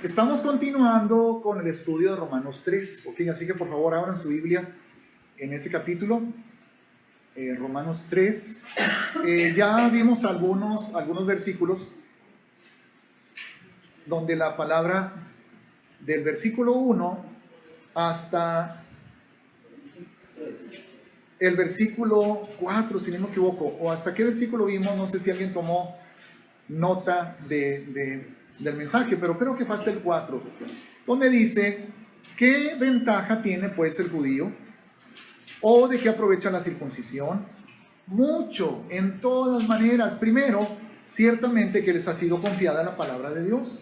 Estamos continuando con el estudio de Romanos 3, ¿ok? Así que por favor abran su Biblia en ese capítulo, Romanos 3. Ya vimos algunos versículos donde la palabra del versículo 1 hasta el versículo 4, si no me equivoco, o hasta qué versículo vimos, no sé si alguien tomó nota del mensaje, pero creo que fue hasta el 4, donde dice: ¿qué ventaja tiene pues el judío? ¿O de qué aprovecha la circuncisión? Mucho, en todas maneras. Primero, ciertamente que les ha sido confiada la palabra de Dios.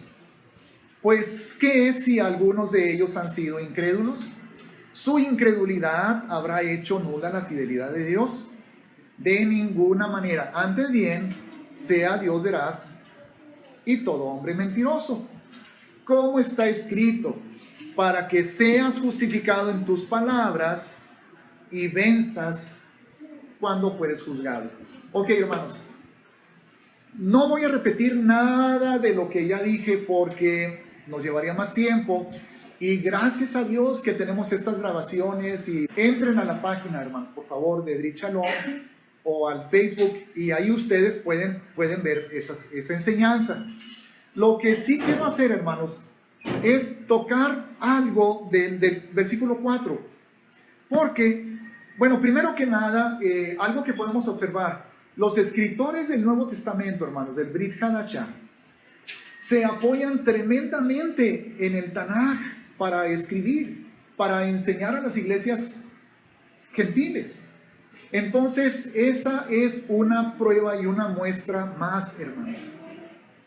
Pues, ¿qué es si algunos de ellos han sido incrédulos? ¿Su incredulidad habrá hecho nula la fidelidad de Dios? De ninguna manera. Antes bien, sea Dios veraz y todo hombre mentiroso. Como está escrito: para que seas justificado en tus palabras y venzas cuando fueres juzgado. Ok, hermanos, no voy a repetir nada de lo que ya dije porque nos llevaría más tiempo. Y gracias a Dios que tenemos estas grabaciones. Y entren a la página, hermanos, por favor, de Brit Shalom, o al Facebook, y ahí ustedes pueden ver esa enseñanza. Lo que sí quiero hacer, hermanos, es tocar algo del versículo 4. Porque, bueno, primero que nada, algo que podemos observar: los escritores del Nuevo Testamento, hermanos, del Brit Hadashah, se apoyan tremendamente en el Tanaj para escribir, para enseñar a las iglesias gentiles. Entonces, esa es una prueba y una muestra más, hermanos,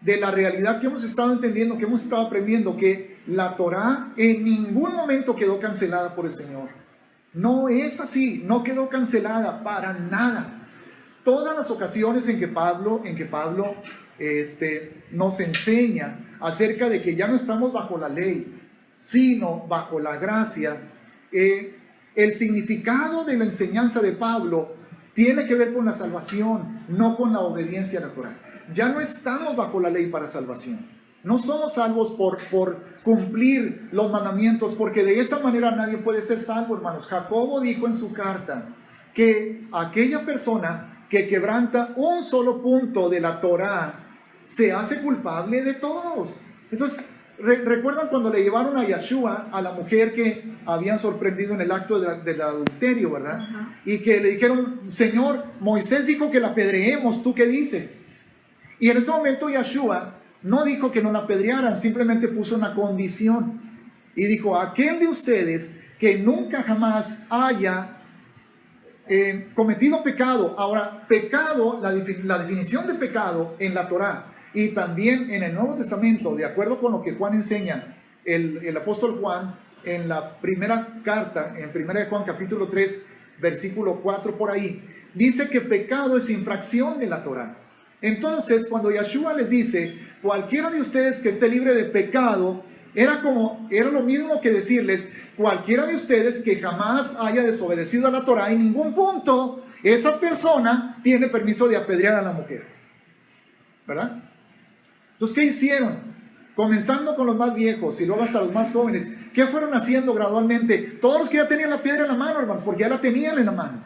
de la realidad que hemos estado entendiendo, que hemos estado aprendiendo, que la Torá en ningún momento quedó cancelada por el Señor. No es así, no quedó cancelada para nada. Todas las ocasiones en que Pablo nos enseña acerca de que ya no estamos bajo la ley, sino bajo la gracia, el significado de la enseñanza de Pablo tiene que ver con la salvación, no con la obediencia natural. Ya no estamos bajo la ley para salvación. No somos salvos por cumplir los mandamientos, porque de esa manera nadie puede ser salvo, hermanos. Jacobo dijo en su carta que aquella persona que quebranta un solo punto de la Torá se hace culpable de todos. Entonces, ¿recuerdan cuando le llevaron a Yeshua, a la mujer que habían sorprendido en el acto del adulterio, verdad? Uh-huh. Y que le dijeron: Señor, Moisés dijo que la apedreemos, ¿tú qué dices? Y en ese momento Yeshua no dijo que no la apedrearan, simplemente puso una condición. Y dijo: aquel de ustedes que nunca jamás haya cometido pecado. Ahora, pecado, la definición de pecado en la Torá y también en el Nuevo Testamento, de acuerdo con lo que Juan enseña, el apóstol Juan, en la primera carta, en 1 de Juan capítulo 3, versículo 4 por ahí, dice que pecado es infracción de la Torá. Entonces, cuando Yeshua les dice: cualquiera de ustedes que esté libre de pecado, era lo mismo que decirles: cualquiera de ustedes que jamás haya desobedecido a la Torá en ningún punto, esa persona tiene permiso de apedrear a la mujer, ¿verdad? Entonces, ¿qué hicieron? Comenzando con los más viejos y luego hasta los más jóvenes, ¿qué fueron haciendo gradualmente? Todos los que ya tenían la piedra en la mano, hermanos, porque ya la tenían en la mano,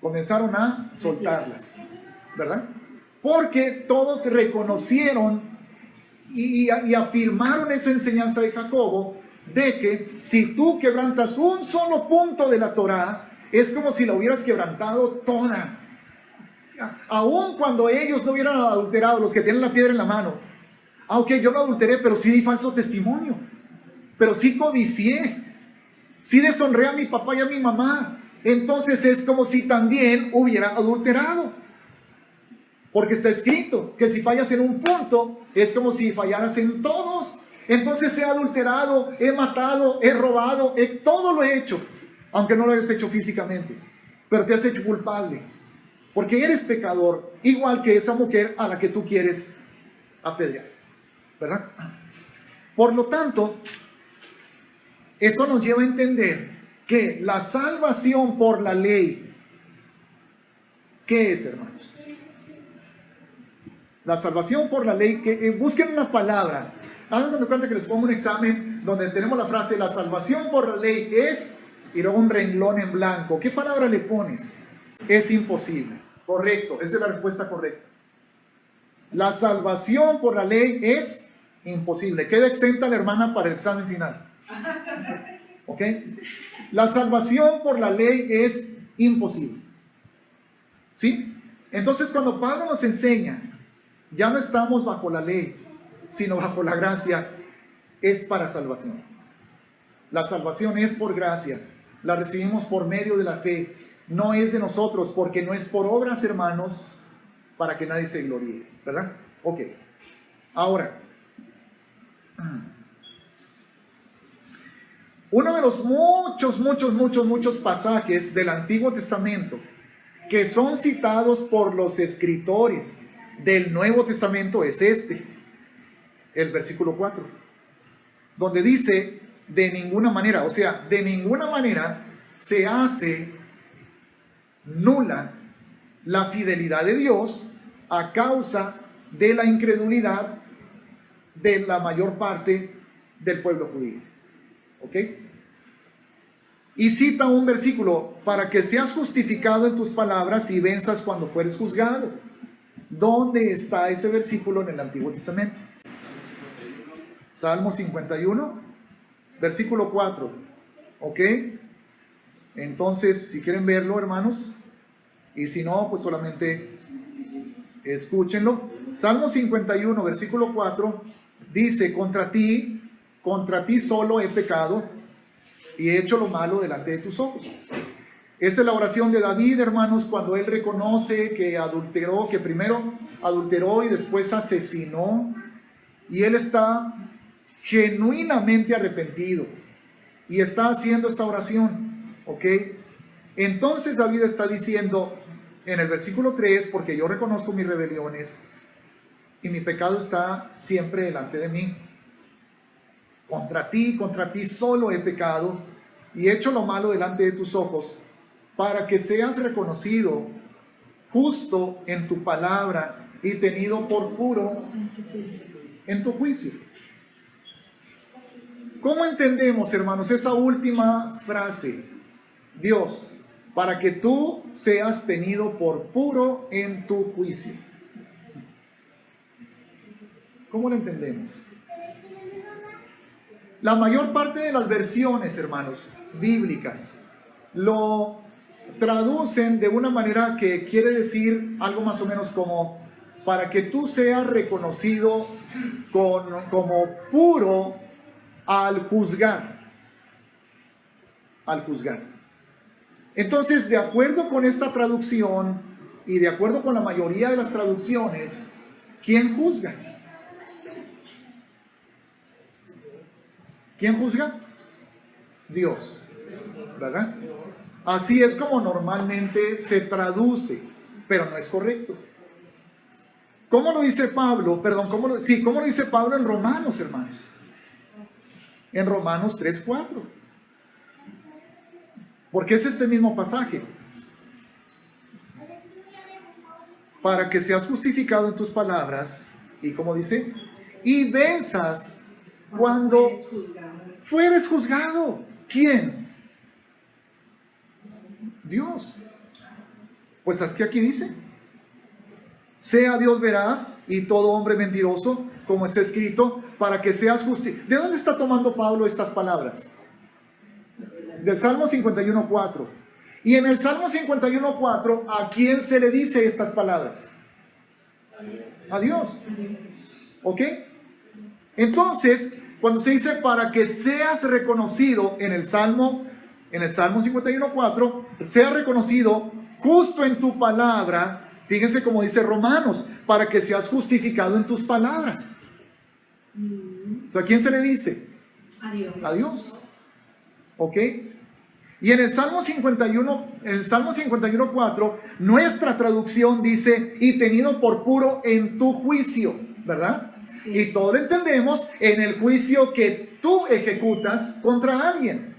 comenzaron a soltarlas, ¿verdad? Porque todos reconocieron y afirmaron esa enseñanza de Jacobo, de que si tú quebrantas un solo punto de la Torá, es como si la hubieras quebrantado toda. Aun cuando ellos no hubieran adulterado, los que tienen la piedra en la mano: aunque yo no adulteré, pero sí di falso testimonio, pero sí codicié, sí deshonré a mi papá y a mi mamá. Entonces es como si también hubiera adulterado, porque está escrito que si fallas en un punto, es como si fallaras en todos. Entonces he adulterado, he matado, he robado, todo lo he hecho, aunque no lo hayas hecho físicamente, pero te has hecho culpable, porque eres pecador, igual que esa mujer a la que tú quieres apedrear, ¿verdad? Por lo tanto, eso nos lleva a entender que la salvación por la ley, ¿qué es, hermanos? La salvación por la ley, que busquen una palabra. Háganme cuenta que les pongo un examen donde tenemos la frase, la salvación por la ley es, y luego un renglón en blanco. ¿Qué palabra le pones? Es imposible. Correcto, esa es la respuesta correcta. La salvación por la ley es imposible. Queda exenta la hermana para el examen final. ¿Ok? La salvación por la ley es imposible. ¿Sí? Entonces, cuando Pablo nos enseña, ya no estamos bajo la ley, sino bajo la gracia, es para salvación. La salvación es por gracia, la recibimos por medio de la fe, no es de nosotros, porque no es por obras, hermanos, para que nadie se gloríe, ¿verdad? Ok. Ahora, uno de los muchos pasajes del Antiguo Testamento que son citados por los escritores del Nuevo Testamento es este, el versículo 4, donde dice, de ninguna manera, o sea, de ninguna manera se hace nula la fidelidad de Dios a causa de la incredulidad de la mayor parte del pueblo judío. ¿Ok? Y cita un versículo, para que seas justificado en tus palabras y venzas cuando fueres juzgado. ¿Dónde está ese versículo en el Antiguo Testamento? Salmo 51, versículo 4. ¿Ok? Entonces, si quieren verlo, hermanos, y si no, pues solamente escúchenlo. Salmo 51, versículo 4, dice, contra ti solo he pecado y he hecho lo malo delante de tus ojos. Esa es la oración de David, hermanos, cuando él reconoce que adulteró, que primero adulteró y después asesinó, y él está genuinamente arrepentido y está haciendo esta oración, ¿ok? Entonces David está diciendo en el versículo 3, porque yo reconozco mis rebeliones y mi pecado está siempre delante de mí. Contra ti solo he pecado y he hecho lo malo delante de tus ojos, para que seas reconocido justo en tu palabra y tenido por puro en tu juicio. ¿Cómo entendemos, hermanos, esa última frase? Dios, para que tú seas tenido por puro en tu juicio. ¿Cómo lo entendemos? La mayor parte de las versiones, hermanos, bíblicas, lo traducen de una manera que quiere decir algo más o menos como, para que tú seas reconocido como puro al juzgar. Al juzgar. Entonces, de acuerdo con esta traducción y de acuerdo con la mayoría de las traducciones, ¿quién juzga? ¿Quién juzga? Dios, ¿verdad? Así es como normalmente se traduce, pero no es correcto. ¿Cómo lo dice Pablo? Perdón, ¿cómo lo dice Pablo en Romanos, hermanos? En Romanos 3:4. Porque es este mismo pasaje. Para que seas justificado en tus palabras, y como dice, y venzas cuando fueres juzgado. ¿Quién? Dios. Pues es que aquí dice, sea Dios veraz y todo hombre mentiroso, como está escrito, para que seas justificado. ¿De dónde está tomando Pablo estas palabras? Del Salmo 51:4. Y en el Salmo 51:4, ¿a quién se le dice estas palabras? A Dios. ¿Ok? Entonces, cuando se dice para que seas reconocido en el Salmo 51:4, seas reconocido justo en tu palabra, fíjense como dice Romanos, para que seas justificado en tus palabras. O sea, ¿a quién se le dice? A Dios. A Dios. ¿Ok? Y en el Salmo 51:4, nuestra traducción dice, y tenido por puro en tu juicio, ¿verdad? Sí. Y todo lo entendemos en el juicio que tú ejecutas contra alguien,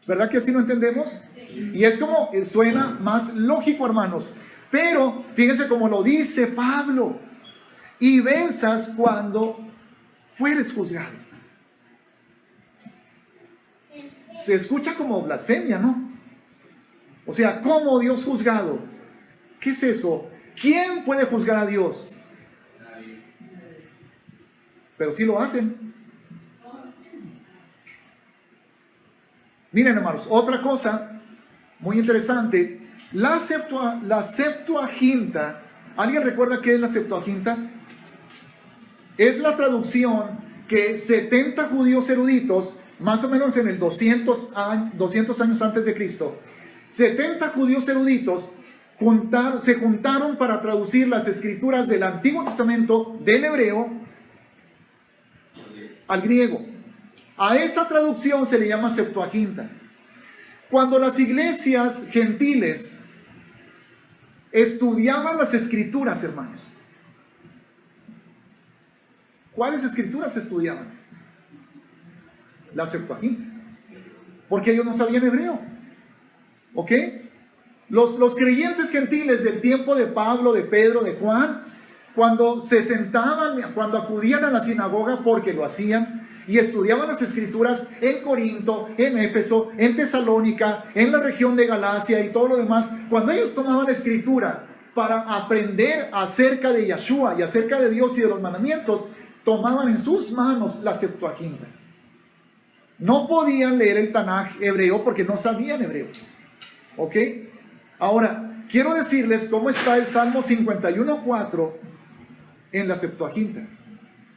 ¿verdad que así lo entendemos? Y es como suena más lógico, hermanos. Pero fíjense cómo lo dice Pablo, y venzas cuando fueres juzgado. se escucha como blasfemia, ¿no? O sea, ¿cómo Dios juzgado? ¿Qué es eso? ¿Quién puede juzgar a Dios? Pero sí lo hacen. Miren, hermanos, otra cosa muy interesante. La Septuaginta. ¿Alguien recuerda qué es la Septuaginta? Es la traducción que 70 judíos eruditos, más o menos en el 200 años antes de Cristo, 70 judíos eruditos se juntaron para traducir las escrituras del Antiguo Testamento del hebreo al griego. A esa traducción se le llama Septuaginta. Cuando las iglesias gentiles estudiaban las escrituras, hermanos, ¿cuáles escrituras estudiaban? La Septuaginta, porque ellos no sabían hebreo. ¿Ok? Los creyentes gentiles del tiempo de Pablo, de Pedro, de Juan, cuando se sentaban, cuando acudían a la sinagoga, porque lo hacían, y estudiaban las escrituras en Corinto, en Éfeso, en Tesalónica, en la región de Galacia y todo lo demás, cuando ellos tomaban escritura para aprender acerca de Yahshua y acerca de Dios y de los mandamientos, tomaban en sus manos la Septuaginta. No podían leer el Tanaj hebreo porque no sabían hebreo. ¿Ok? Ahora, quiero decirles cómo está el Salmo 51:4 en la Septuaginta.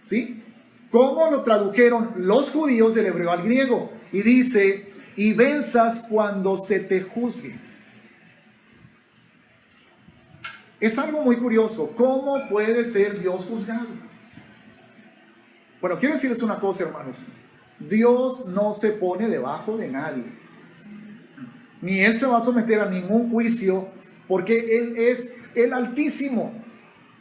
¿Sí? Cómo lo tradujeron los judíos del hebreo al griego. Y dice, y venzas cuando se te juzgue. Es algo muy curioso. ¿Cómo puede ser Dios juzgado? Bueno, quiero decirles una cosa, hermanos. Dios no se pone debajo de nadie. Ni Él se va a someter a ningún juicio, porque Él es el Altísimo.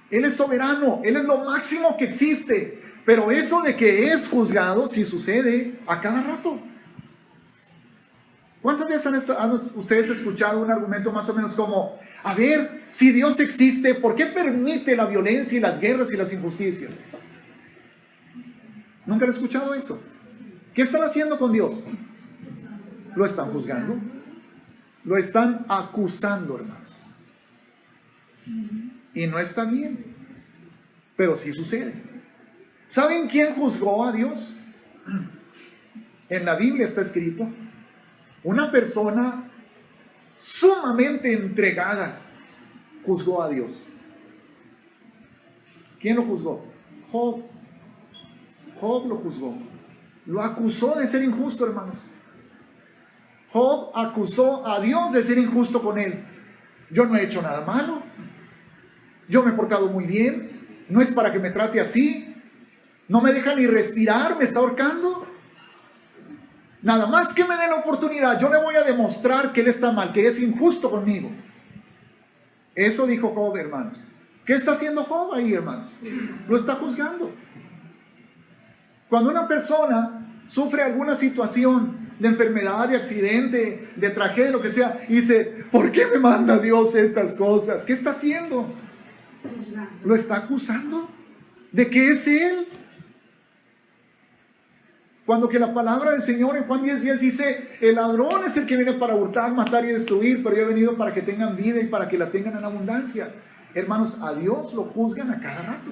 Él es soberano. Él es lo máximo que existe. Pero eso de que es juzgado, sí sucede a cada rato. ¿Cuántas veces han ustedes escuchado un argumento más o menos como, a ver, si Dios existe, ¿por qué permite la violencia y las guerras y las injusticias? ¿Nunca han escuchado eso? ¿Qué están haciendo con Dios? Lo están juzgando. Lo están acusando, hermanos. Y no está bien. Pero sí sucede. ¿Saben quién juzgó a Dios? En la Biblia está escrito. Una persona sumamente entregada juzgó a Dios. ¿Quién lo juzgó? Job. Job lo juzgó. Lo acusó de ser injusto, hermanos. Job acusó a Dios de ser injusto con él. Yo no he hecho nada malo. Yo me he portado muy bien. No es para que me trate así. No me deja ni respirar, me está ahorcando. Nada más que me dé la oportunidad, yo le voy a demostrar que él está mal, que es injusto conmigo. Eso dijo Job, hermanos. ¿Qué está haciendo Job ahí, hermanos? Lo está juzgando. Cuando una persona sufre alguna situación de enfermedad, de accidente, de tragedia, lo que sea, y dice, ¿por qué me manda Dios estas cosas? ¿Qué está haciendo? Lo está acusando de que es Él. Cuando que la palabra del Señor en Juan 10:10 dice, el ladrón es el que viene para hurtar, matar y destruir, pero yo he venido para que tengan vida y para que la tengan en abundancia. Hermanos, a Dios lo juzgan a cada rato.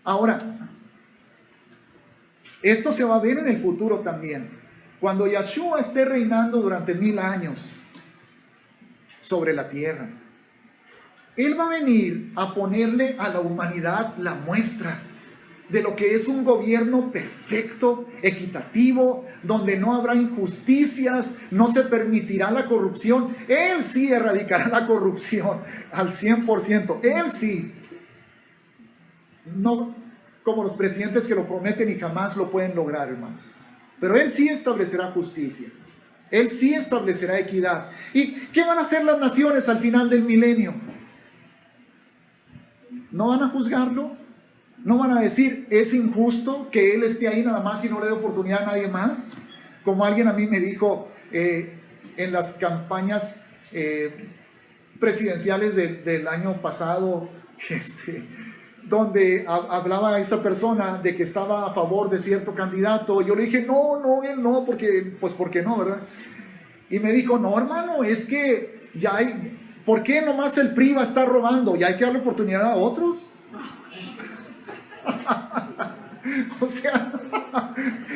Ahora, esto se va a ver en el futuro también. Cuando Yahshua esté reinando durante 1000 años sobre la tierra, Él va a venir a ponerle a la humanidad la muestra de lo que es un gobierno perfecto, equitativo, donde no habrá injusticias, no se permitirá la corrupción. Él sí erradicará la corrupción al 100%. Él sí. No como los presidentes que lo prometen y jamás lo pueden lograr, hermanos. Pero Él sí establecerá justicia. Él sí establecerá equidad. ¿Y qué van a hacer las naciones al final del milenio? ¿No van a juzgarlo? ¿No van a decir, es injusto que Él esté ahí nada más y no le dé oportunidad a nadie más? Como alguien a mí me dijo en las campañas presidenciales del año pasado, donde hablaba esa persona de que estaba a favor de cierto candidato. Yo le dije, no, él no, porque no, ¿verdad? Y me dijo, no, hermano, es que ya hay, ¿por qué nomás el PRI va a estar robando? Ya hay que darle oportunidad a otros. O sea,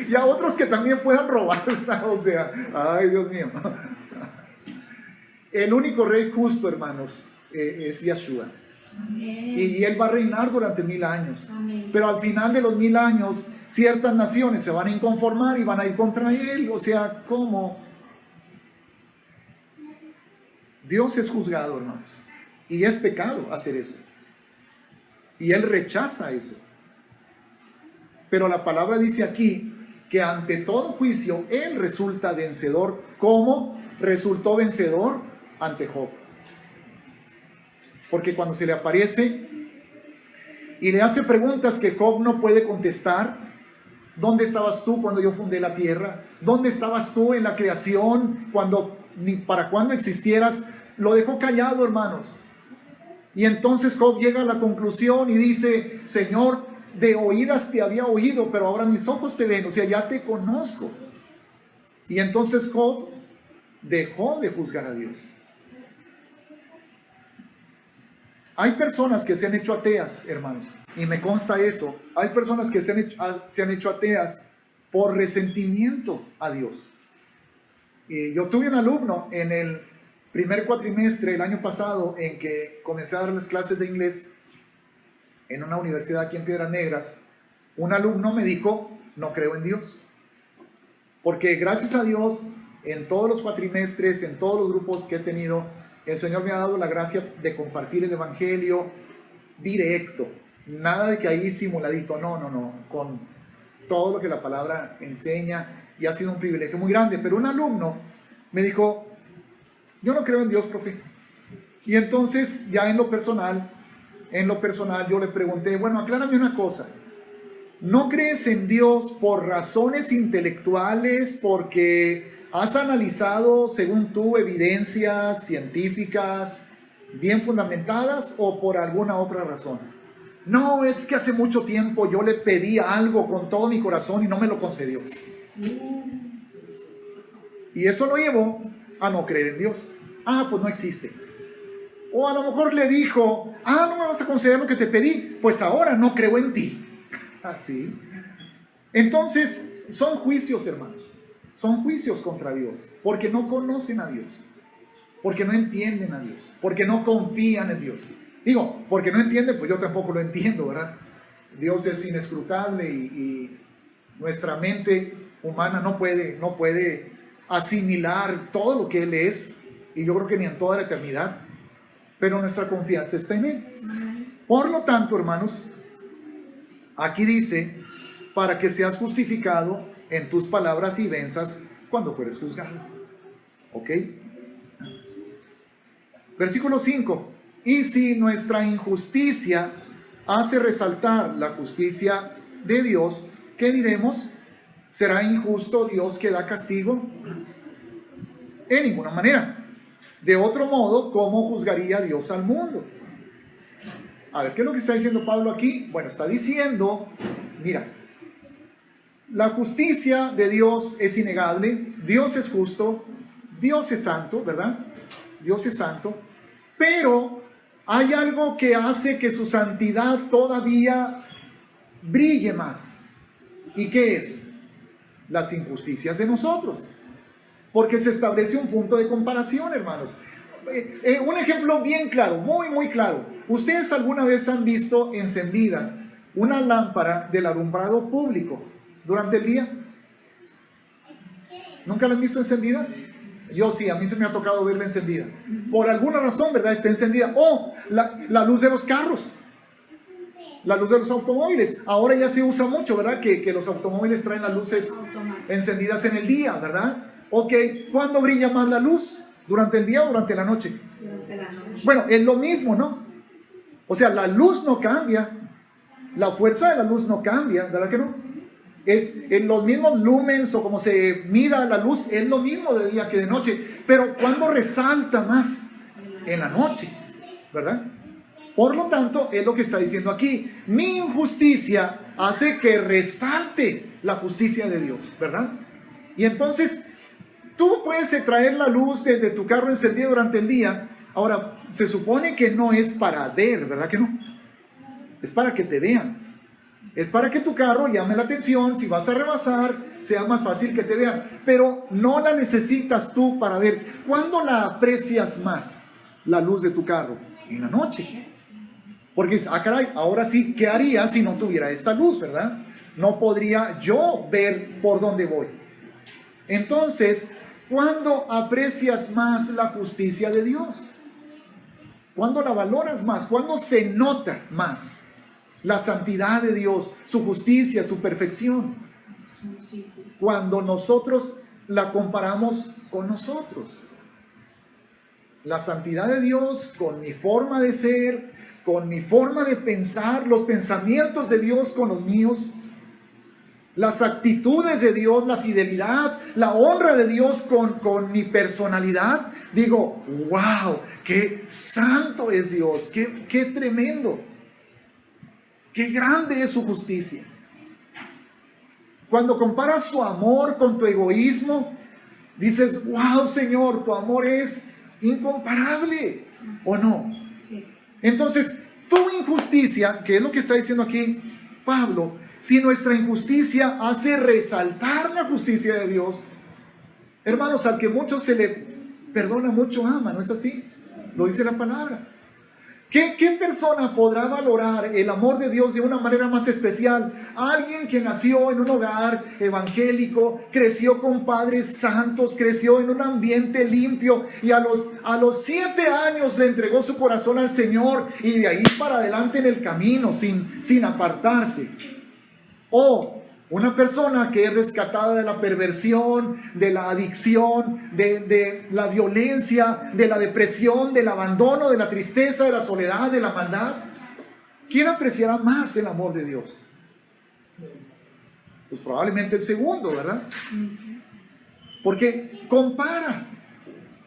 y a otros que también puedan robar, ¿verdad? O sea, ay, Dios mío. El único rey justo, hermanos, es Yeshua. Y Él va a reinar durante 1000 años. Amén. Pero al final de los 1000 años, ciertas naciones se van a inconformar y van a ir contra Él. O sea, ¿cómo? Dios es juzgado, hermanos. Y es pecado hacer eso. Y Él rechaza eso. Pero la palabra dice aquí que ante todo juicio Él resulta vencedor. ¿Cómo resultó vencedor? Ante Job. Porque cuando se le aparece y le hace preguntas que Job no puede contestar, ¿dónde estabas tú cuando yo fundé la tierra? ¿Dónde estabas tú en la creación ni para cuándo existieras? Lo dejó callado, hermanos. Y entonces Job llega a la conclusión y dice, Señor, de oídas te había oído, pero ahora mis ojos te ven, o sea, ya te conozco. Y entonces Job dejó de juzgar a Dios. Hay personas que se han hecho ateas, hermanos, y me consta eso. Hay personas que se han hecho ateas por resentimiento a Dios. Y yo tuve un alumno en el primer cuatrimestre el año pasado en que comencé a dar las clases de inglés en una universidad aquí en Piedras Negras. Un alumno me dijo, no creo en Dios. Porque gracias a Dios, en todos los cuatrimestres, en todos los grupos que he tenido, el Señor me ha dado la gracia de compartir el Evangelio directo. Nada de que ahí simuladito, no, con todo lo que la palabra enseña, y ha sido un privilegio muy grande. Pero un alumno me dijo, yo no creo en Dios, profe. Y entonces ya en lo personal yo le pregunté, bueno, aclárame una cosa. ¿No crees en Dios por razones intelectuales, porque has analizado, según tú, evidencias científicas bien fundamentadas, o por alguna otra razón? No, es que hace mucho tiempo yo le pedí algo con todo mi corazón y no me lo concedió. Y eso lo llevó a no creer en Dios. Pues no existe. O a lo mejor le dijo, no me vas a conceder lo que te pedí, pues ahora no creo en ti. Así. Entonces, son juicios, hermanos. Son juicios contra Dios, porque no conocen a Dios, porque no entienden a Dios, porque no confían en Dios. Digo, porque no entienden, pues yo tampoco lo entiendo, ¿verdad? Dios es inescrutable y nuestra mente humana no puede asimilar todo lo que Él es, y yo creo que ni en toda la eternidad, pero nuestra confianza está en Él. Por lo tanto, hermanos, aquí dice, para que seas justificado en tus palabras y venzas cuando fueres juzgado. ¿Ok? Versículo 5. Y si nuestra injusticia hace resaltar la justicia de Dios, ¿qué diremos? ¿Será injusto Dios que da castigo? En ninguna manera. De otro modo, ¿cómo juzgaría Dios al mundo? A ver, ¿qué es lo que está diciendo Pablo aquí? Bueno, está diciendo, mira, la justicia de Dios es innegable, Dios es justo, Dios es santo, ¿verdad? Dios es santo, pero hay algo que hace que su santidad todavía brille más. ¿Y qué es? Las injusticias de nosotros. Porque se establece un punto de comparación, hermanos. Un ejemplo bien claro, muy claro. ¿Ustedes alguna vez han visto encendida una lámpara del alumbrado público durante el día? ¿Nunca la han visto encendida? Yo sí, a mí se me ha tocado verla encendida. Por alguna razón, ¿verdad? Está encendida. O la luz de los carros, la luz de los automóviles. Ahora ya se usa mucho, ¿verdad? Que los automóviles traen las luces encendidas en el día, ¿verdad? Ok, ¿cuándo brilla más la luz? ¿Durante el día o durante la noche? Durante la noche. Bueno, es lo mismo, ¿no? O sea, la luz no cambia, la fuerza de la luz no cambia, ¿verdad que no? Es en los mismos lumens o como se mida la luz, es lo mismo de día que de noche, pero ¿cuándo resalta más? En la noche, ¿verdad? Por lo tanto, es lo que está diciendo aquí. Mi injusticia hace que resalte la justicia de Dios, ¿verdad? Y entonces, tú puedes traer la luz desde tu carro encendido durante el día. Ahora, se supone que no es para ver, ¿verdad que no? Es para que te vean. Es para que tu carro llame la atención. Si vas a rebasar, sea más fácil que te vean. Pero no la necesitas tú para ver. ¿Cuándo la aprecias más, la luz de tu carro? En la noche. Porque, caray, ahora sí, ¿qué haría si no tuviera esta luz, verdad? No podría yo ver por dónde voy. Entonces, ¿cuándo aprecias más la justicia de Dios? ¿Cuándo la valoras más? ¿Cuándo se nota más la santidad de Dios, su justicia, su perfección? Cuando nosotros la comparamos con nosotros. La santidad de Dios con mi forma de ser, con mi forma de pensar, los pensamientos de Dios con los míos, las actitudes de Dios, la fidelidad, la honra de Dios con mi personalidad. Digo, wow, qué santo es Dios, qué tremendo, qué grande es su justicia. Cuando comparas su amor con tu egoísmo, dices, wow, Señor, tu amor es incomparable, ¿o no? Sí. Entonces, tu injusticia, que es lo que está diciendo aquí Pablo, si nuestra injusticia hace resaltar la justicia de Dios, hermanos, al que mucho se le perdona, mucho ama, ¿no es así? Lo dice la palabra. ¿Qué persona podrá valorar el amor de Dios de una manera más especial? Alguien que nació en un hogar evangélico, creció con padres santos, creció en un ambiente limpio y a los 7 años le entregó su corazón al Señor y de ahí para adelante en el camino sin apartarse. O una persona que es rescatada de la perversión, de la adicción, de la violencia, de la depresión, del abandono, de la tristeza, de la soledad, de la maldad. ¿Quién apreciará más el amor de Dios? Pues probablemente el segundo, ¿verdad? Porque compara.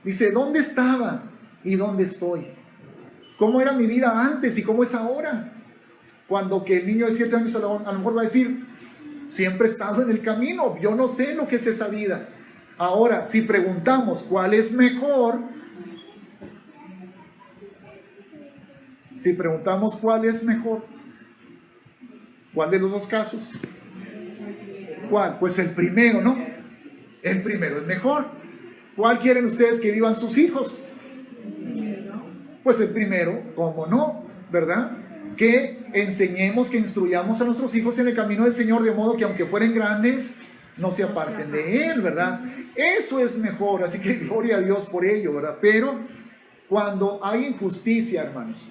Dice, ¿dónde estaba y dónde estoy? ¿Cómo era mi vida antes y cómo es ahora? Cuando que el niño de 7 años a lo mejor va a decir, siempre he estado en el camino, yo no sé lo que es esa vida. Ahora, si preguntamos cuál es mejor, ¿cuál de los dos casos? ¿Cuál? Pues el primero, ¿no? El primero es mejor. ¿Cuál quieren ustedes que vivan sus hijos? Pues el primero, ¿cómo no? ¿Verdad? Que enseñemos, que instruyamos a nuestros hijos en el camino del Señor, de modo que aunque fueren grandes, no se aparten de Él, ¿verdad? Eso es mejor, así que gloria a Dios por ello, ¿verdad? Pero cuando hay injusticia, hermanos,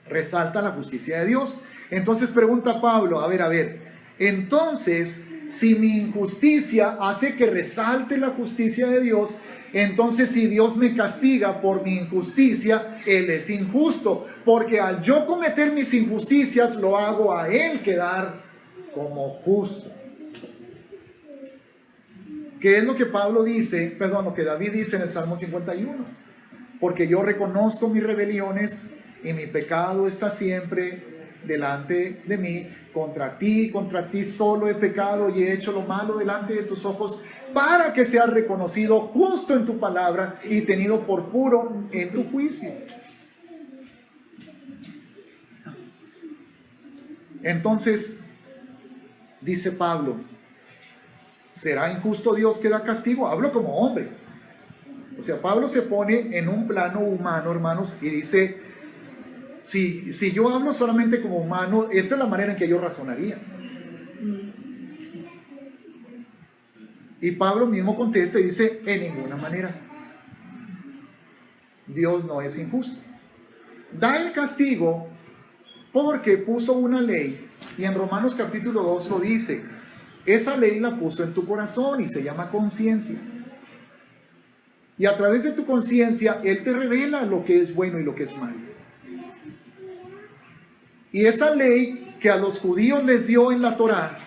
resalta la justicia de Dios. Entonces pregunta Pablo, a ver, entonces, si mi injusticia hace que resalte la justicia de Dios, entonces si Dios me castiga por mi injusticia, Él es injusto, porque al yo cometer mis injusticias, lo hago a Él quedar como justo. ¿Qué es lo que lo que David dice en el Salmo 51? Porque yo reconozco mis rebeliones y mi pecado está siempre delante de mí. Contra ti solo he pecado y he hecho lo malo delante de tus ojos, para que seas reconocido justo en tu palabra y tenido por puro en tu juicio. Entonces, dice Pablo, ¿será injusto Dios que da castigo? Hablo como hombre. O sea, Pablo se pone en un plano humano, hermanos, y dice, si yo hablo solamente como humano, esta es la manera en que yo razonaría. Y Pablo mismo contesta y dice, en ninguna manera. Dios no es injusto. Da el castigo porque puso una ley, y en Romanos capítulo 2 lo dice. Esa ley la puso en tu corazón y se llama conciencia. Y a través de tu conciencia, Él te revela lo que es bueno y lo que es malo. Y esa ley que a los judíos les dio en la Torá,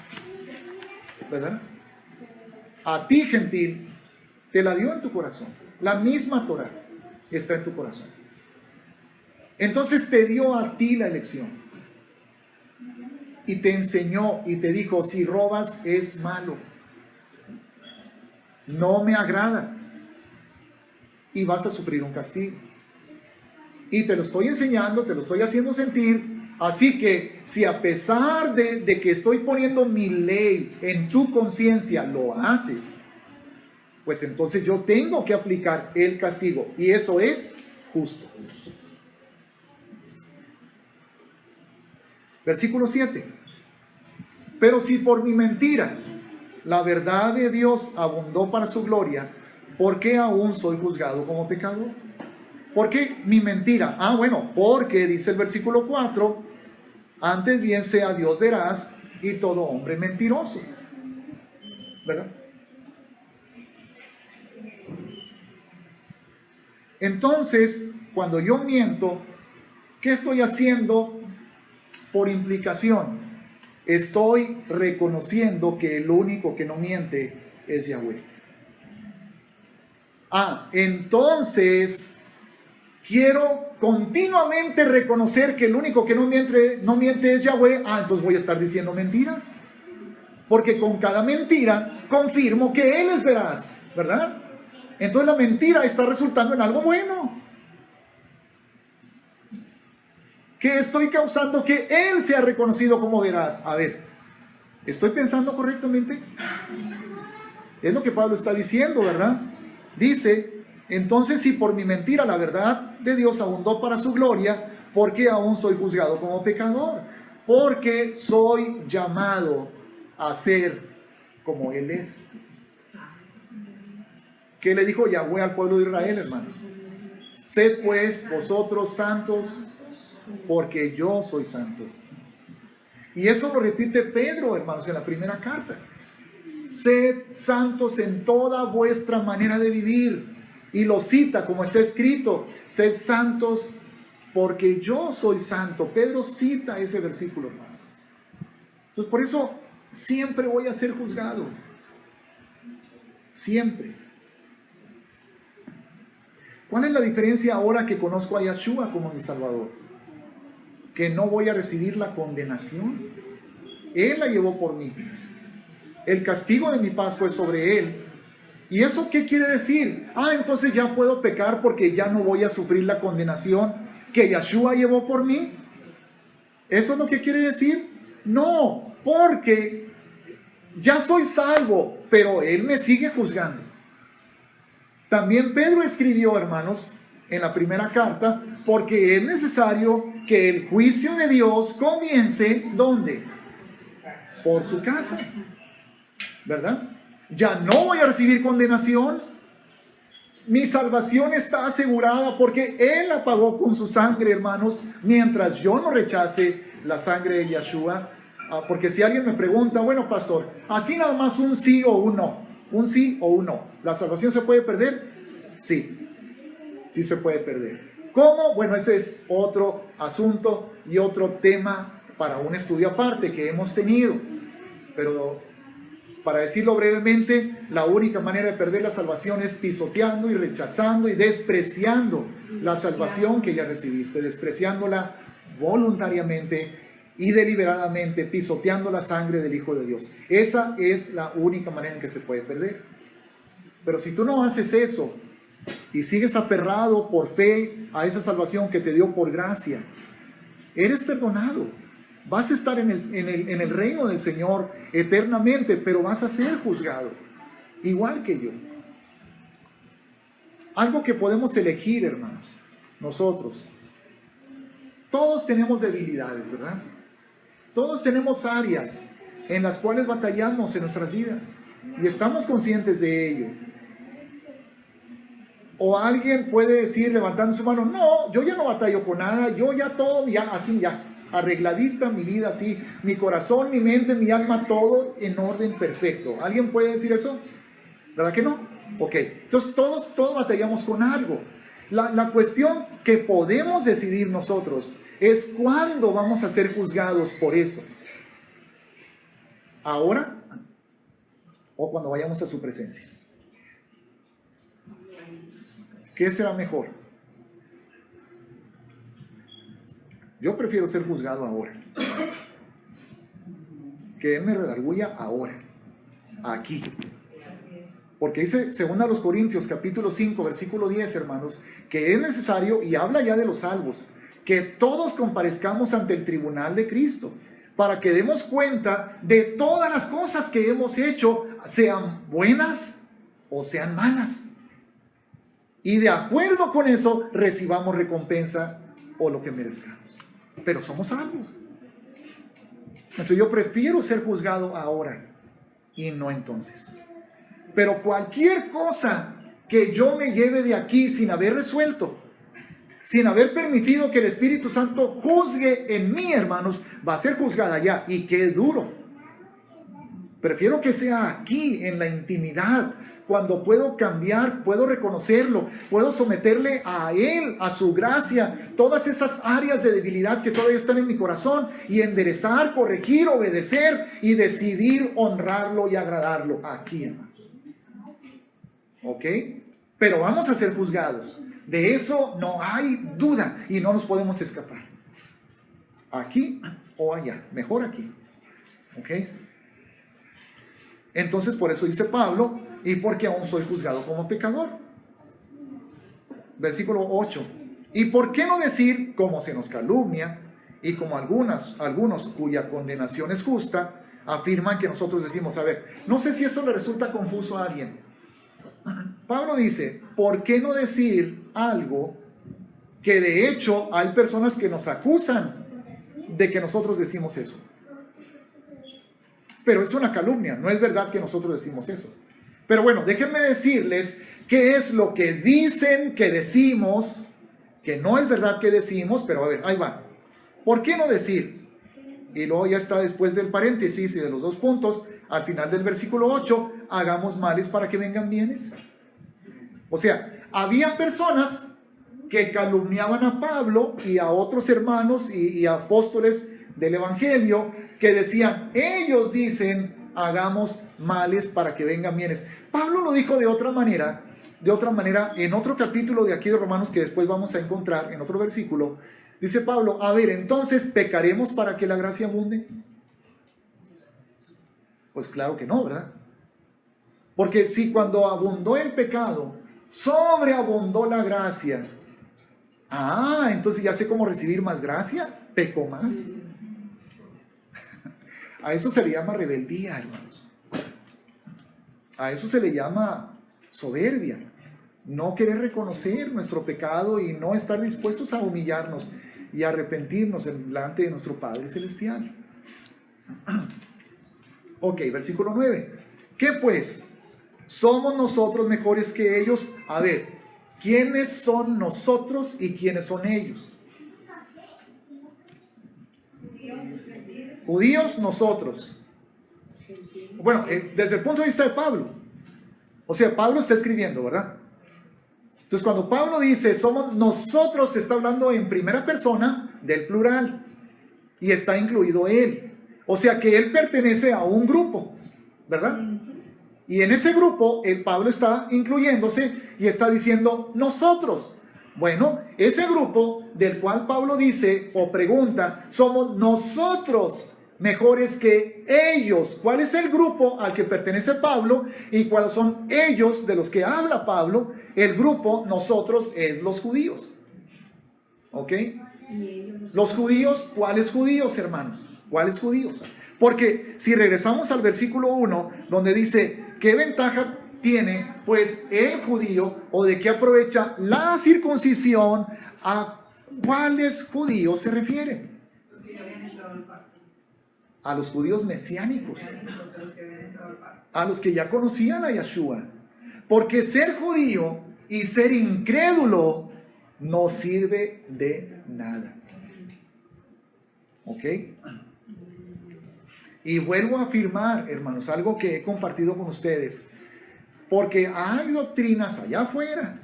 ¿verdad? A ti, gentil, te la dio en tu corazón. La misma Torá está en tu corazón. Entonces te dio a ti la elección. Y te enseñó y te dijo, si robas es malo. No me agrada. Y vas a sufrir un castigo. Y te lo estoy enseñando, te lo estoy haciendo sentir. Así que si a pesar de que estoy poniendo mi ley en tu conciencia, lo haces, pues entonces yo tengo que aplicar el castigo. Y eso es justo. Versículo 7. Pero si por mi mentira la verdad de Dios abundó para su gloria, ¿por qué aún soy juzgado como pecador? ¿Por qué mi mentira? Bueno, porque dice el versículo 4, antes bien sea Dios veraz y todo hombre mentiroso. ¿Verdad? Entonces, cuando yo miento, ¿qué estoy haciendo por implicación? Estoy reconociendo que el único que no miente es Yahweh. Entonces quiero continuamente reconocer que el único que no miente es Yahweh. Entonces voy a estar diciendo mentiras. Porque con cada mentira confirmo que Él es veraz, ¿verdad? Entonces la mentira está resultando en algo bueno. Que estoy causando que Él sea reconocido como veraz. A ver, ¿estoy pensando correctamente? Es lo que Pablo está diciendo, ¿verdad? Dice, entonces si por mi mentira la verdad de Dios abundó para su gloria, ¿por qué aún soy juzgado como pecador? Porque soy llamado a ser como Él es. ¿Qué le dijo Yahweh al pueblo de Israel, hermanos? Sed pues vosotros santos, porque yo soy santo. Y eso lo repite Pedro, hermanos, en la primera carta. Sed santos en toda vuestra manera de vivir. Y lo cita como está escrito, sed santos porque yo soy santo. Pedro cita ese versículo, hermanos. Entonces por eso siempre voy a ser juzgado. Siempre. ¿Cuál es la diferencia ahora que conozco a Yahshua como mi Salvador? Que no voy a recibir la condenación. Él la llevó por mí. El castigo de mi paz fue sobre Él. ¿Y eso qué quiere decir? Entonces ya puedo pecar porque ya no voy a sufrir la condenación que Yahshua llevó por mí. ¿Eso es lo que quiere decir? No, porque ya soy salvo, pero Él me sigue juzgando. También Pedro escribió, hermanos, en la primera carta, porque es necesario que el juicio de Dios comience, ¿dónde? Por su casa, ¿verdad? Ya no voy a recibir condenación. Mi salvación está asegurada porque Él la pagó con su sangre, hermanos, mientras yo no rechace la sangre de Yahshua. Porque si alguien me pregunta, bueno, pastor, así nada más un sí o un no, un sí o un no, ¿la salvación se puede perder? Sí, sí se puede perder. ¿Cómo? Bueno, ese es otro asunto y otro tema para un estudio aparte que hemos tenido. Pero para decirlo brevemente, la única manera de perder la salvación es pisoteando y rechazando y despreciando la salvación que ya recibiste, despreciándola voluntariamente y deliberadamente, pisoteando la sangre del Hijo de Dios. Esa es la única manera en que se puede perder. Pero si tú no haces eso y sigues aferrado por fe a esa salvación que te dio por gracia, eres perdonado. Vas a estar en el reino del Señor eternamente, pero vas a ser juzgado, igual que yo. Algo que podemos elegir, hermanos, nosotros. Todos tenemos debilidades, ¿verdad? Todos tenemos áreas en las cuales batallamos en nuestras vidas y estamos conscientes de ello. O alguien puede decir, levantando su mano, no, yo ya no batallo con nada, yo ya todo, ya así, ya arregladita mi vida así, mi corazón, mi mente, mi alma, todo en orden perfecto. ¿Alguien puede decir eso? ¿Verdad que no? Ok, entonces todos batallamos con algo. La cuestión que podemos decidir nosotros es cuándo vamos a ser juzgados por eso. ¿Ahora? ¿O cuando vayamos a su presencia? ¿Qué será mejor? Yo prefiero ser juzgado ahora. Que Él me redarguya ahora, aquí. Porque dice, 2 Corintios capítulo 5, versículo 10, hermanos, que es necesario, y habla ya de los salvos, que todos comparezcamos ante el tribunal de Cristo, para que demos cuenta de todas las cosas que hemos hecho, sean buenas o sean malas. Y de acuerdo con eso, recibamos recompensa o lo que merezcamos. Pero somos salvos. Entonces yo prefiero ser juzgado ahora y no entonces. Pero cualquier cosa que yo me lleve de aquí sin haber resuelto, sin haber permitido que el Espíritu Santo juzgue en mí, hermanos, va a ser juzgada allá. Y qué duro. Prefiero que sea aquí, en la intimidad, cuando puedo cambiar, puedo reconocerlo, puedo someterle a Él, a su gracia, todas esas áreas de debilidad que todavía están en mi corazón, y enderezar, corregir, obedecer y decidir honrarlo y agradarlo aquí, hermanos. ¿Ok? Pero vamos a ser juzgados. De eso no hay duda y no nos podemos escapar. Aquí o allá. Mejor aquí. ¿Ok? Entonces por eso dice Pablo, y porque aún soy juzgado como pecador. Versículo 8. ¿Y por qué no decir, como se nos calumnia, y como algunos cuya condenación es justa, afirman que nosotros decimos? A ver, no sé si esto le resulta confuso a alguien. Pablo dice, ¿por qué no decir algo que de hecho hay personas que nos acusan de que nosotros decimos eso? Pero es una calumnia, no es verdad que nosotros decimos eso. Pero bueno, déjenme decirles qué es lo que dicen que decimos, que no es verdad que decimos, pero a ver, ahí va. ¿Por qué no decir? Y luego ya está después del paréntesis y de los 2 puntos, al final del versículo 8, hagamos males para que vengan bienes. O sea, había personas que calumniaban a Pablo y a otros hermanos y apóstoles del Evangelio, que decían, ellos dicen, hagamos males para que vengan bienes. Pablo lo dijo de otra manera, en otro capítulo de aquí de Romanos, que después vamos a encontrar en otro versículo. Dice Pablo, a ver, entonces, ¿pecaremos para que la gracia abunde? Pues claro que no, ¿verdad? Porque si cuando abundó el pecado, sobreabundó la gracia, entonces ya sé cómo recibir más gracia, peco más. A eso se le llama rebeldía, hermanos. A eso se le llama soberbia. No querer reconocer nuestro pecado y no estar dispuestos a humillarnos y arrepentirnos delante de nuestro Padre Celestial. Ok, versículo 9. ¿Qué pues? ¿Somos nosotros mejores que ellos? A ver, ¿quiénes son nosotros y quiénes son ellos? Judíos, nosotros. Bueno, desde el punto de vista de Pablo. O sea, Pablo está escribiendo, ¿verdad? Entonces, cuando Pablo dice somos nosotros, está hablando en primera persona del plural. Y está incluido él. O sea, que él pertenece a un grupo, ¿verdad? Y en ese grupo, el Pablo está incluyéndose y está diciendo nosotros. Bueno, ese grupo del cual Pablo dice o pregunta, somos nosotros mejores que ellos. ¿Cuál es el grupo al que pertenece Pablo y cuáles son ellos de los que habla Pablo? El grupo, nosotros, es los judíos. ¿Ok? Los judíos, ¿cuáles judíos, hermanos? ¿Cuáles judíos? Porque si regresamos al versículo 1, donde dice, ¿qué ventaja tiene pues el judío o de qué aprovecha la circuncisión? ¿A cuáles judíos se refiere? A los judíos mesiánicos, a los que ya conocían a Yeshua. Porque ser judío y ser incrédulo no sirve de nada. ¿Ok? Y vuelvo a afirmar, hermanos, algo que he compartido con ustedes, porque hay doctrinas allá afuera,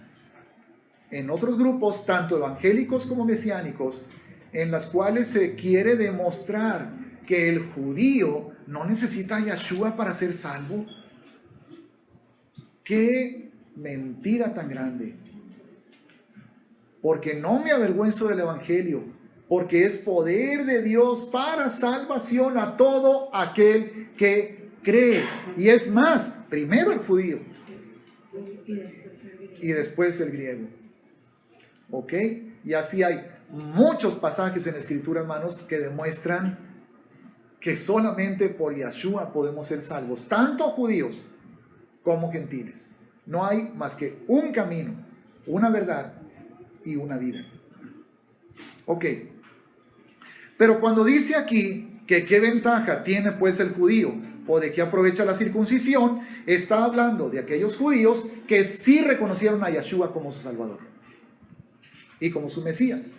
en otros grupos, tanto evangélicos como mesiánicos, en las cuales se quiere demostrar que el judío no necesita a Yeshua para ser salvo. ¡Qué mentira tan grande! Porque no me avergüenzo del evangelio, porque es poder de Dios para salvación a todo aquel que cree. Y es más, primero el judío y después el griego. ¿Ok? Y así hay muchos pasajes en la Escritura, hermanos, que demuestran que solamente por Yeshua podemos ser salvos, tanto judíos como gentiles. No hay más que un camino, una verdad y una vida. Ok. Pero cuando dice aquí que qué ventaja tiene pues el judío o de qué aprovecha la circuncisión, está hablando de aquellos judíos que sí reconocieron a Yeshua como su Salvador y como su Mesías.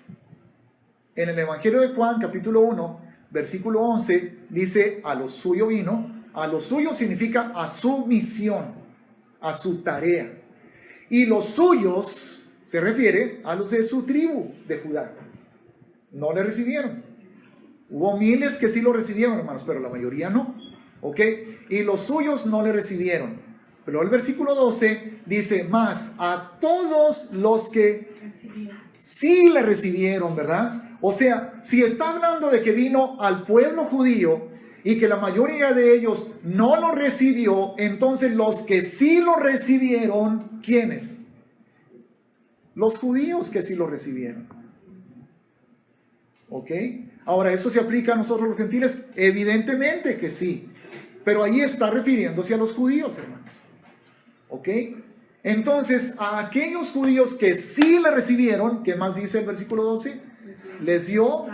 En el Evangelio de Juan, capítulo 1, versículo 11, dice, a lo suyo vino. A lo suyo significa a su misión, a su tarea. Y los suyos se refiere a los de su tribu de Judá. No le recibieron. Hubo miles que sí lo recibieron, hermanos, pero la mayoría no. ¿Ok? Y los suyos no le recibieron. Pero el versículo 12 dice, más a todos los que sí le recibieron, ¿verdad? O sea, si está hablando de que vino al pueblo judío y que la mayoría de ellos no lo recibió, entonces los que sí lo recibieron, ¿quiénes? Los judíos que sí lo recibieron. ¿Ok? Ahora, ¿eso se aplica a nosotros los gentiles? Evidentemente que sí. Pero ahí está refiriéndose a los judíos, hermanos. ¿Ok? Entonces, a aquellos judíos que sí le recibieron, ¿qué más dice el versículo 12? Les dio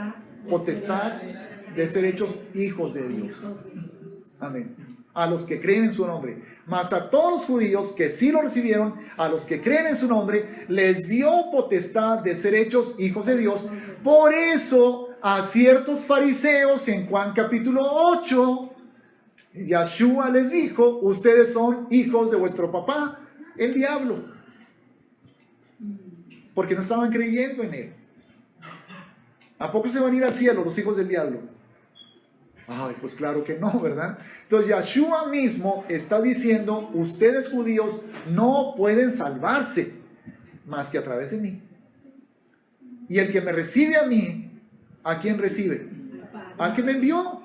potestad de ser hechos hijos de Dios. Amén. A los que creen en su nombre. Mas a todos los judíos que sí lo recibieron, a los que creen en su nombre, les dio potestad de ser hechos hijos de Dios. Por eso, a ciertos fariseos en Juan capítulo 8, Yeshua les dijo, ustedes son hijos de vuestro papá, el diablo. Porque no estaban creyendo en él. ¿A poco se van a ir al cielo los hijos del diablo? Ay, pues claro que no, ¿verdad? Entonces Yeshua mismo está diciendo, ustedes judíos no pueden salvarse más que a través de mí. Y el que me recibe a mí, ¿a quién recibe? Al que me envió.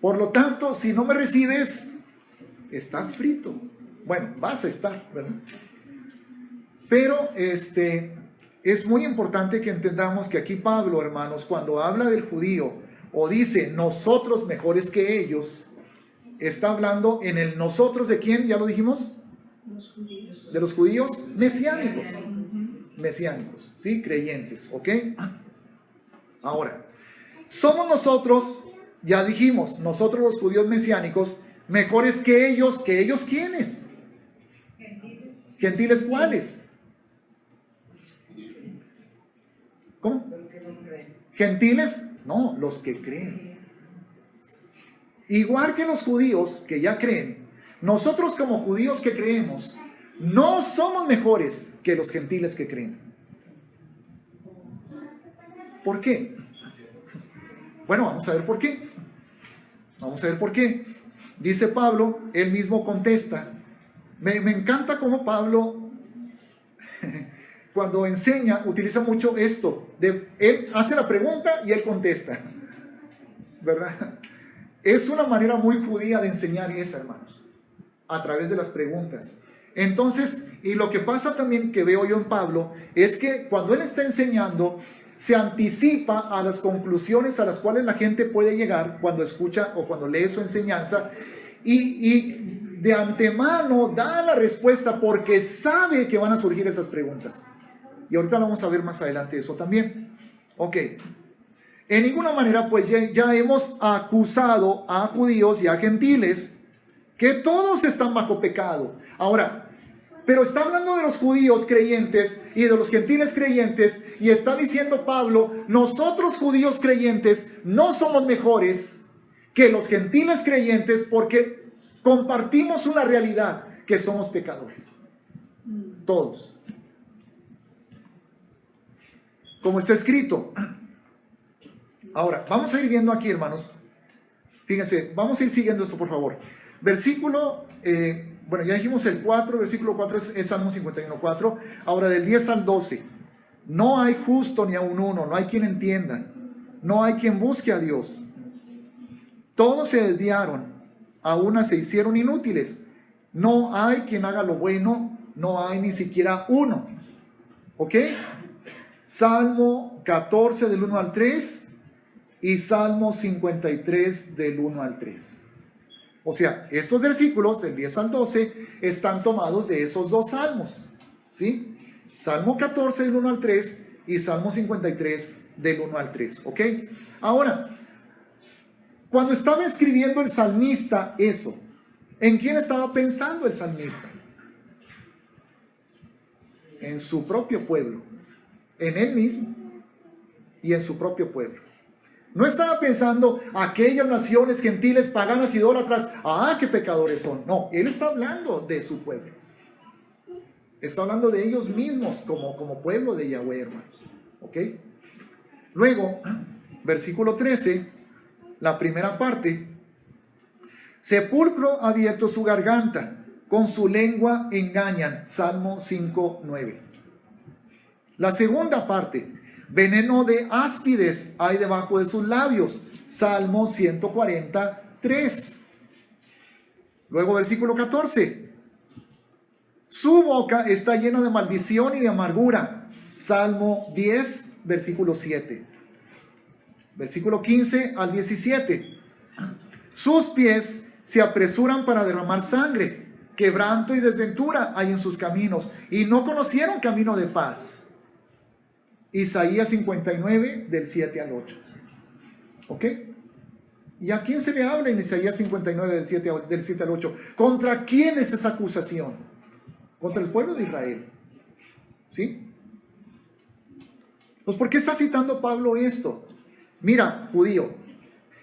Por lo tanto, si no me recibes, estás frito. Bueno, vas a estar, ¿verdad? Pero es muy importante que entendamos que aquí Pablo, hermanos, cuando habla del judío o dice nosotros mejores que ellos, está hablando en el nosotros de quién, ya lo dijimos, Los judíos. de los judíos mesiánicos, mesiánicos, ¿sí? Creyentes, ¿ok? Ahora, somos nosotros, ya dijimos, nosotros los judíos mesiánicos, mejores que ellos ¿quiénes? ¿Gentiles cuáles? ¿Cómo? Los que no creen. ¿Gentiles? No, los que creen. Igual que los judíos que ya creen, nosotros como judíos que creemos, no somos mejores que los gentiles que creen. ¿Por qué? Bueno, vamos a ver por qué. Vamos a ver por qué. Dice Pablo, él mismo contesta. Me encanta cómo Pablo, cuando enseña, utiliza mucho esto. Él hace la pregunta y él contesta. ¿Verdad? Es una manera muy judía de enseñar esa, hermanos. A través de las preguntas. Entonces, y lo que pasa también que veo yo en Pablo, es que cuando él está enseñando, se anticipa a las conclusiones a las cuales la gente puede llegar cuando escucha o cuando lee su enseñanza y de antemano da la respuesta porque sabe que van a surgir esas preguntas. Y ahorita lo vamos a ver más adelante eso también. Ok. En ninguna manera pues ya hemos acusado a judíos y a gentiles que todos están bajo pecado. Ahora, pero está hablando de los judíos creyentes y de los gentiles creyentes y está diciendo Pablo, nosotros judíos creyentes no somos mejores que los gentiles creyentes porque compartimos una realidad que somos pecadores. Todos. Como está escrito. Ahora, vamos a ir viendo aquí, hermanos. Fíjense, vamos a ir siguiendo esto, por favor. Versículo... bueno, ya dijimos el 4, versículo 4 es Salmo 51:4. Ahora del 10 al 12, No hay justo ni aun uno, no hay quien entienda, no hay quien busque a Dios. Todos se desviaron, a una se hicieron inútiles. No hay quien haga lo bueno, no hay ni siquiera uno. ¿Ok? Salmo 14 del 1 al 3 y Salmo 53 del 1 al 3. O sea, estos versículos del 10 al 12 están tomados de esos dos salmos. ¿Sí? Salmo 14 del 1 al 3 y Salmo 53 del 1 al 3. ¿Ok? Ahora, cuando estaba escribiendo el salmista eso, ¿en quién estaba pensando el salmista? En su propio pueblo, en él mismo y en su propio pueblo. No estaba pensando aquellas naciones gentiles, paganas, idólatras, qué pecadores son. No, él está hablando de su pueblo. Está hablando de ellos mismos como pueblo de Yahweh, hermanos. ¿Ok? Luego, versículo 13, la primera parte. Sepulcro ha abierto su garganta, con su lengua engañan. Salmo 5:9. La segunda parte. Veneno de áspides hay debajo de sus labios. Salmo 143. Luego versículo 14. Su boca está llena de maldición y de amargura. Salmo 10, versículo 7. Versículo 15 al 17. Sus pies se apresuran para derramar sangre. Quebranto y desventura hay en sus caminos, y no conocieron camino de paz. Isaías 59, del 7 al 8. ¿Ok? ¿Y a quién se le habla en Isaías 59, del 7 al 8? ¿Contra quién es esa acusación? Contra el pueblo de Israel. ¿Sí? Pues, ¿por qué está citando Pablo esto? Mira, judío,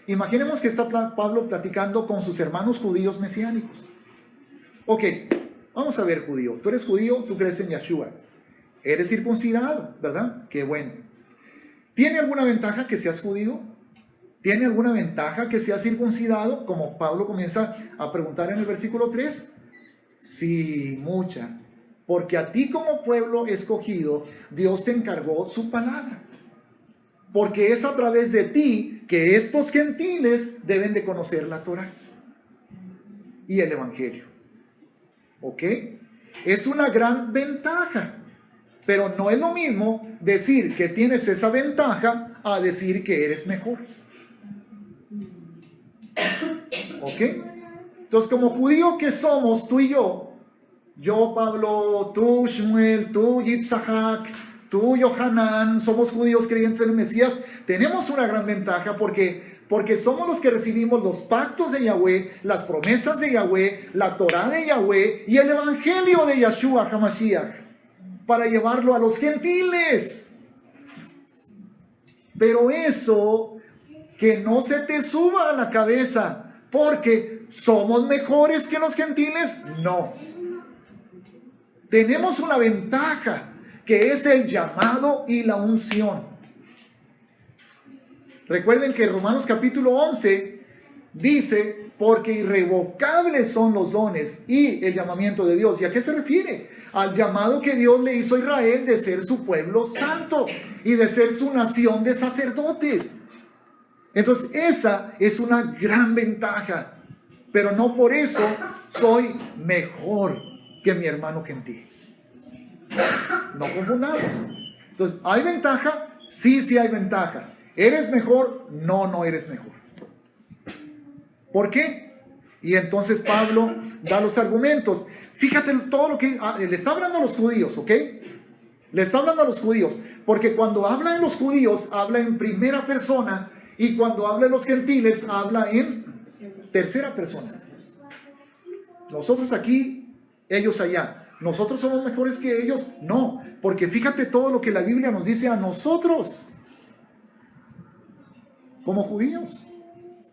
imaginemos que está Pablo platicando con sus hermanos judíos mesiánicos. Ok, vamos a ver, judío. Tú eres judío, tú crees en Yahshua. Eres circuncidado, ¿verdad? Qué bueno. ¿Tiene alguna ventaja que seas judío? ¿Tiene alguna ventaja que seas circuncidado? Como Pablo comienza a preguntar en el versículo 3. Sí, mucha. Porque a ti como pueblo escogido, Dios te encargó su palabra. Porque es a través de ti que estos gentiles deben de conocer la Torah y el Evangelio. ¿Ok? Es una gran ventaja. Pero no es lo mismo decir que tienes esa ventaja a decir que eres mejor. ¿Ok? Entonces, como judío que somos, tú y yo, Pablo, tú Shmuel, tú Yitzhak, tú Yohanan, somos judíos creyentes en el Mesías, tenemos una gran ventaja porque somos los que recibimos los pactos de Yahweh, las promesas de Yahweh, la Torah de Yahweh y el Evangelio de Yahshua HaMashiach, para llevarlo a los gentiles. Pero eso, que no se te suba a la cabeza, porque somos mejores que los gentiles, no. Tenemos una ventaja, que es el llamado y la unción. Recuerden que Romanos capítulo 11 dice, porque irrevocables son los dones y el llamamiento de Dios. ¿Y a qué se refiere? Al llamado que Dios le hizo a Israel de ser su pueblo santo y de ser su nación de sacerdotes. Entonces esa es una gran ventaja, pero no por eso soy mejor que mi hermano gentil. No confundamos. Entonces, ¿hay ventaja? Sí, sí hay ventaja. ¿Eres mejor? No, no eres mejor. ¿Por qué? Y entonces Pablo da los argumentos. Fíjate todo lo que le está hablando a los judíos, ¿ok? Le está hablando a los judíos, porque cuando habla de los judíos, habla en primera persona, y cuando habla de los gentiles, habla en tercera persona. Nosotros aquí, ellos allá. ¿Nosotros somos mejores que ellos? No, porque fíjate todo lo que la Biblia nos dice a nosotros, como judíos.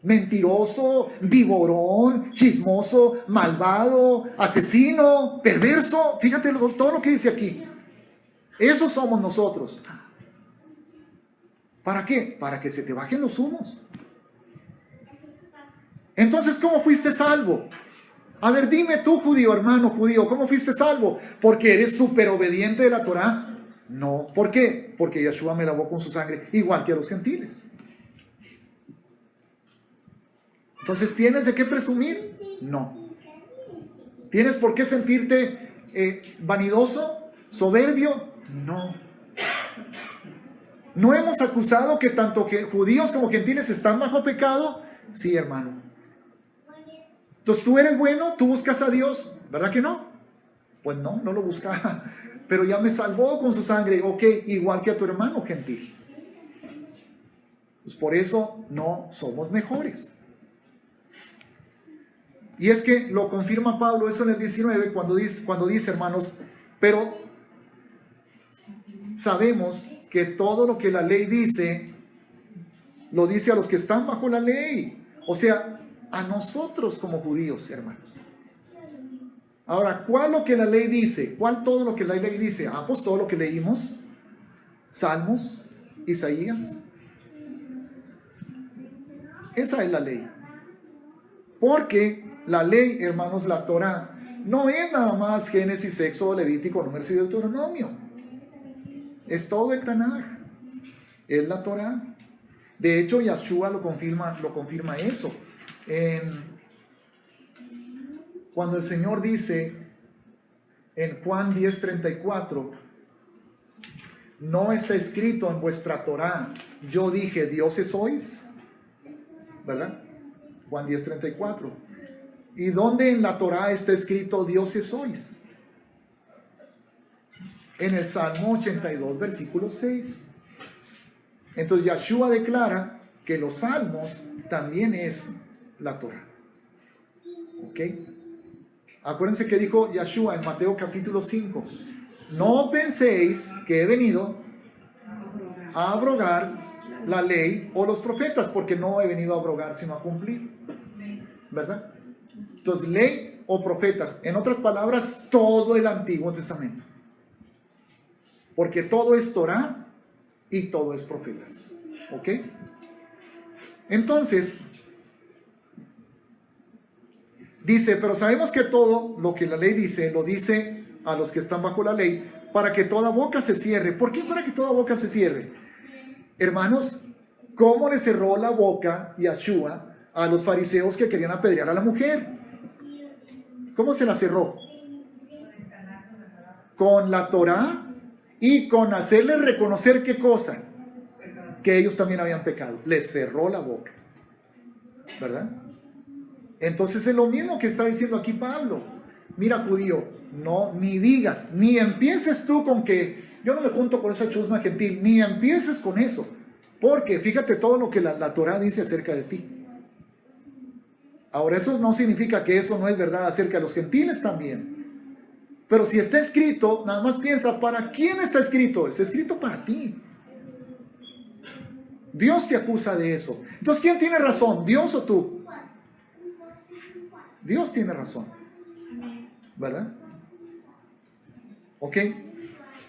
Mentiroso, viborón, chismoso, malvado, asesino, perverso. Fíjate todo lo que dice aquí. Esos somos nosotros. ¿Para qué? Para que se te bajen los humos. Entonces, ¿cómo fuiste salvo? A ver, dime tú, judío, hermano judío, ¿cómo fuiste salvo? ¿Porque eres súper obediente de la Torah? No. ¿Por qué? Porque Yeshua me lavó con su sangre, igual que a los gentiles. Entonces, ¿tienes de qué presumir? No. ¿Tienes por qué sentirte vanidoso, soberbio? No. ¿No hemos acusado que tanto judíos como gentiles están bajo pecado? Sí, hermano. Entonces, ¿tú eres bueno? ¿Tú buscas a Dios? ¿Verdad que no? Pues no, no lo buscaba. Pero ya me salvó con su sangre. Ok, igual que a tu hermano gentil. Pues por eso no somos mejores. Y es que lo confirma Pablo eso en el 19 cuando dice, hermanos, pero sabemos que todo lo que la ley dice, lo dice a los que están bajo la ley. O sea, a nosotros como judíos, hermanos. Ahora, ¿cuál lo que la ley dice? ¿Cuál todo lo que la ley dice? Ah, pues todo lo que leímos. Salmos, Isaías. Esa es la ley. Porque la ley, hermanos, la Torah, no es nada más Génesis, Éxodo, Levítico, Números y Deuteronomio. Es todo el Tanaj. Es la Torah. De hecho, Yeshua lo confirma eso. Cuando el Señor dice en Juan 10:34, no está escrito en vuestra Torah, yo dije, dioses sois, ¿verdad? Juan 10:34. ¿Y dónde en la Torah está escrito dioses sois? En el Salmo 82, versículo 6. Entonces Yeshua declara que los salmos también es la Torah. ¿Ok? Acuérdense que dijo Yeshua en Mateo capítulo 5. No penséis que he venido a abrogar la ley o los profetas, porque no he venido a abrogar sino a cumplir. ¿Verdad? Entonces, ley o profetas, en otras palabras, todo el Antiguo Testamento. Porque todo es Torah y todo es profetas. ¿Ok? Entonces, dice, pero sabemos que todo lo que la ley dice, lo dice a los que están bajo la ley, para que toda boca se cierre. ¿Por qué para que toda boca se cierre? Hermanos, ¿cómo le cerró la boca Yeshua a los fariseos que querían apedrear a la mujer? ¿Cómo se la cerró? Con la Torah y con hacerles reconocer ¿qué cosa? Que ellos también habían pecado. Les cerró la boca. ¿Verdad? Entonces es lo mismo que está diciendo aquí Pablo. Mira, judío, no, ni digas, ni empieces tú con que yo no me junto con esa chusma gentil, ni empieces con eso. Porque fíjate todo lo que la Torah dice acerca de ti. Ahora, eso no significa que eso no es verdad acerca de los gentiles también. Pero si está escrito, nada más piensa, ¿para quién está escrito? Está escrito para ti. Dios te acusa de eso. Entonces, ¿quién tiene razón? ¿Dios o tú? Dios tiene razón. ¿Verdad? ¿Ok?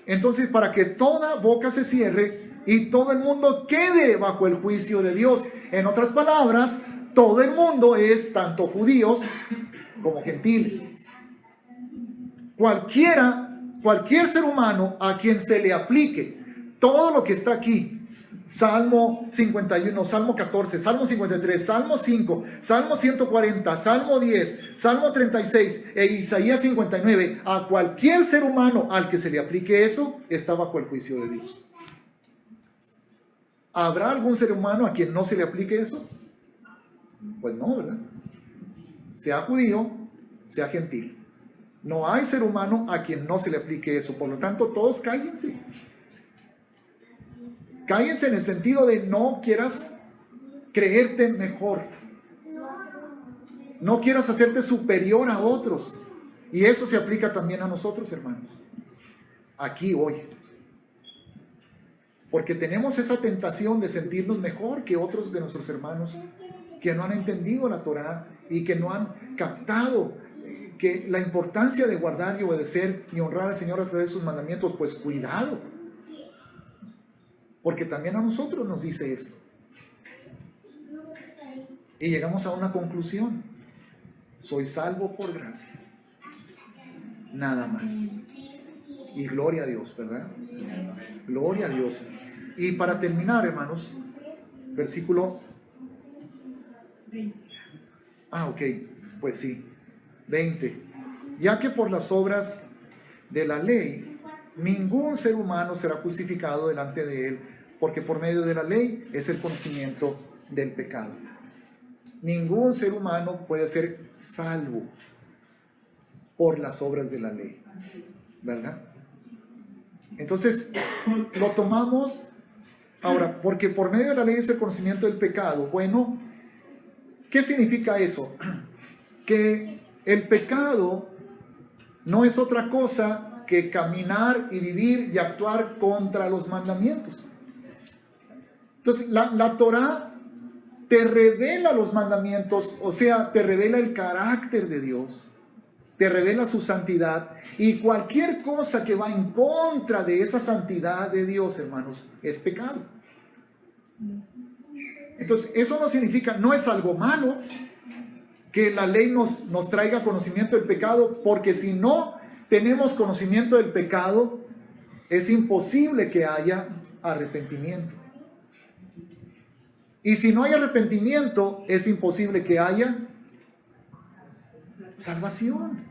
Entonces, para que toda boca se cierre y todo el mundo quede bajo el juicio de Dios. En otras palabras, todo el mundo es tanto judíos como gentiles. Cualquier ser humano a quien se le aplique todo lo que está aquí, Salmo 51, Salmo 14, Salmo 53, Salmo 5, Salmo 140, Salmo 10, Salmo 36 e Isaías 59, a cualquier ser humano al que se le aplique eso, está bajo el juicio de Dios. ¿Habrá algún ser humano a quien no se le aplique eso? Pues no, ¿verdad? Sea judío, sea gentil. No hay ser humano a quien no se le aplique eso. Por lo tanto, todos cállense. Cállense en el sentido de no quieras creerte mejor. No quieras hacerte superior a otros. Y eso se aplica también a nosotros, hermanos. Aquí hoy. Porque tenemos esa tentación de sentirnos mejor que otros de nuestros hermanos que no han entendido la Torah y que no han captado que la importancia de guardar y obedecer y honrar al Señor a través de sus mandamientos. Pues cuidado. Porque también a nosotros nos dice esto. Y llegamos a una conclusión. Soy salvo por gracia. Nada más. Y gloria a Dios, ¿verdad? Gloria a Dios. Y para terminar, hermanos, versículo... ok, pues sí, 20. Ya que por las obras de la ley, ningún ser humano será justificado delante de él, porque por medio de la ley es el conocimiento del pecado. Ningún ser humano puede ser salvo por las obras de la ley, ¿verdad? Entonces, lo tomamos ahora, porque por medio de la ley es el conocimiento del pecado. Bueno, ¿qué significa eso? Que el pecado no es otra cosa que caminar y vivir y actuar contra los mandamientos. Entonces, la Torá te revela los mandamientos, o sea, te revela el carácter de Dios, te revela su santidad, y cualquier cosa que va en contra de esa santidad de Dios, hermanos, es pecado. Entonces, eso no significa, no es algo malo que la ley nos traiga conocimiento del pecado, porque si no tenemos conocimiento del pecado, es imposible que haya arrepentimiento. Y si no hay arrepentimiento, es imposible que haya salvación,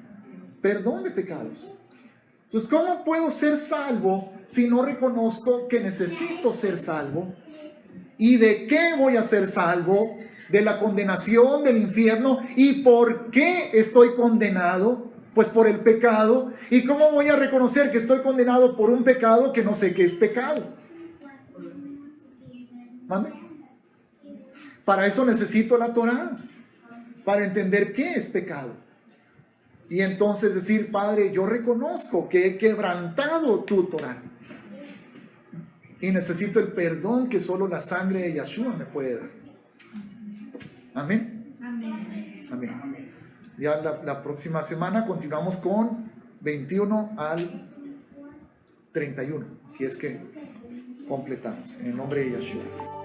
perdón de pecados. Entonces, ¿cómo puedo ser salvo si no reconozco que necesito ser salvo? ¿Y de qué voy a ser salvo? De la condenación del infierno. ¿Y por qué estoy condenado? Pues por el pecado. ¿Y cómo voy a reconocer que estoy condenado por un pecado que no sé qué es pecado? ¿Mande? Para eso necesito la Torá, para entender qué es pecado. Y entonces decir, Padre, yo reconozco que he quebrantado tu Torá. Y necesito el perdón que solo la sangre de Yahshua me puede dar. Amén. Amén. Ya la próxima semana continuamos con 21 al 31, si es que completamos. En el nombre de Yahshua.